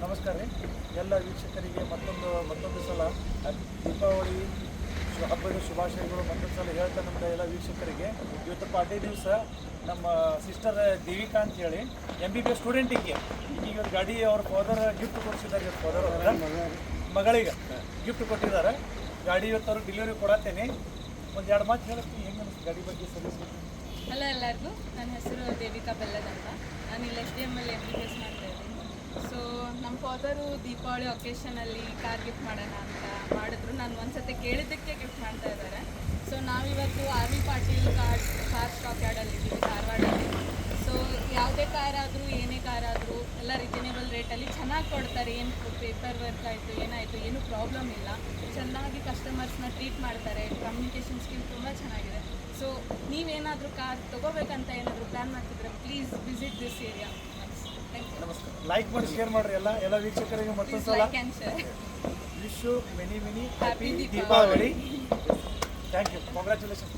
ನಮಸ್ಕಾರ ರೀ ಎಲ್ಲ ವೀಕ್ಷಕರಿಗೆ ಮತ್ತೊಂದು ಸಲ ದೀಪಾವಳಿ ಹಬ್ಬದ ಶುಭಾಶಯಗಳು ಮತ್ತೊಂದು ಸಲ ಹೇಳ್ತಾ ನಮ್ಮ ಎಲ್ಲ ವೀಕ್ಷಕರಿಗೆ ಇವತ್ತು ಪಾರ್ಟಿ ದಿವಸ ನಮ್ಮ ಸಿಸ್ಟರ್ ದೇವಿಕಾ ಅಂತ ಹೇಳಿ MBBS ಸ್ಟೂಡೆಂಟಿಗೆ ಈಗ ಗಾಡಿ ಅವ್ರ ಫಾದರ್ ಗಿಫ್ಟ್ ಕೊಡಿಸಿದ್ದಾರೆ. ಫಾದರ್ ಅವರ ಮಗಳಿಗೆ ಗಿಫ್ಟ್ ಕೊಟ್ಟಿದ್ದಾರೆ. ಗಾಡಿ ಇವತ್ತು ಅವ್ರಿಗೆ ಡೆಲಿವರಿ ಕೊಡತ್ತೇನೆ. ಒಂದು 2 ಮಾತು ಹೇಳ್ತೀನಿ ಹೆಂಗೆ ಅನಿಸ್ತು ಗಾಡಿ ಬಗ್ಗೆ ಸರ್ವಿಸ್? ಹಲೋ ಎಲ್ಲರಿಗೂ, ನನ್ನ ಹೆಸರು ದೇವಿಕಾ ಬೆಲ್ಲದ್ ಅಂತ. ನಾನು ಇಲ್ಲಿ SDM ಅಲ್ಲಿ MBBS ಮಾಡ್ತಾ ಇದ್ದೀನಿ. ಸೊ ನಮ್ಮ ಫಾದರು ದೀಪಾವಳಿ ಒಕೇಶನಲ್ಲಿ ಕಾರ್ ಗಿಫ್ಟ್ ಮಾಡೋಣ ಅಂತ ಮಾಡಿದ್ರು. ನಾನು ಒಂದ್ಸತಿ ಕೇಳಿದ್ದಕ್ಕೆ ಗಿಫ್ಟ್ ಮಾಡ್ತಾ ಇದ್ದಾರೆ. ಸೊ ನಾವಿವತ್ತು RV ಪಾಟೀಲ್ ಕಾರ್ ಸ್ಟಾಕ್ ಯಾರ್ಡಲ್ಲಿದ್ದೀವಿ ಧಾರವಾಡಲ್ಲಿ. ಸೊ ಯಾವುದೇ ಕಾರ್ ಆದರೂ ಏನೇ ಕಾರ್ ಆದರೂ ಎಲ್ಲ ರೀಸನೇಬಲ್ ರೇಟಲ್ಲಿ ಚೆನ್ನಾಗಿ ಕೊಡ್ತಾರೆ. ಏನು ಪೇಪರ್ ವರ್ಕ್ ಆಯಿತು ಏನಾಯಿತು ಏನೂ ಪ್ರಾಬ್ಲಮ್ ಇಲ್ಲ. ಚೆನ್ನಾಗಿ ಕಸ್ಟಮರ್ಸ್ನ ಟ್ರೀಟ್ ಮಾಡ್ತಾರೆ. ಕಮ್ಯುನಿಕೇಷನ್ ಸ್ಕಿಲ್ ತುಂಬ ಚೆನ್ನಾಗಿದೆ. ಸೊ ನೀವೇನಾದರೂ ಕಾರ್ ತೊಗೋಬೇಕಂತ ಏನಾದರೂ ಪ್ಲ್ಯಾನ್ ಮಾಡ್ತಿದ್ರೆ ಪ್ಲೀಸ್ ವಿಸಿಟ್ ದಿಸ್ ಏರಿಯಾ. ನಮಸ್ಕಾರ. ಲೈಕ್ ಮಾಡಿ ಶೇರ್ ಮಾಡಿರಿ ಎಲ್ಲ ವೀಕ್ಷಕರಿಗೆ ಮತ್ತೊಂದು ಸಲ wish you many happy Deepavali. Thank you. Congratulation.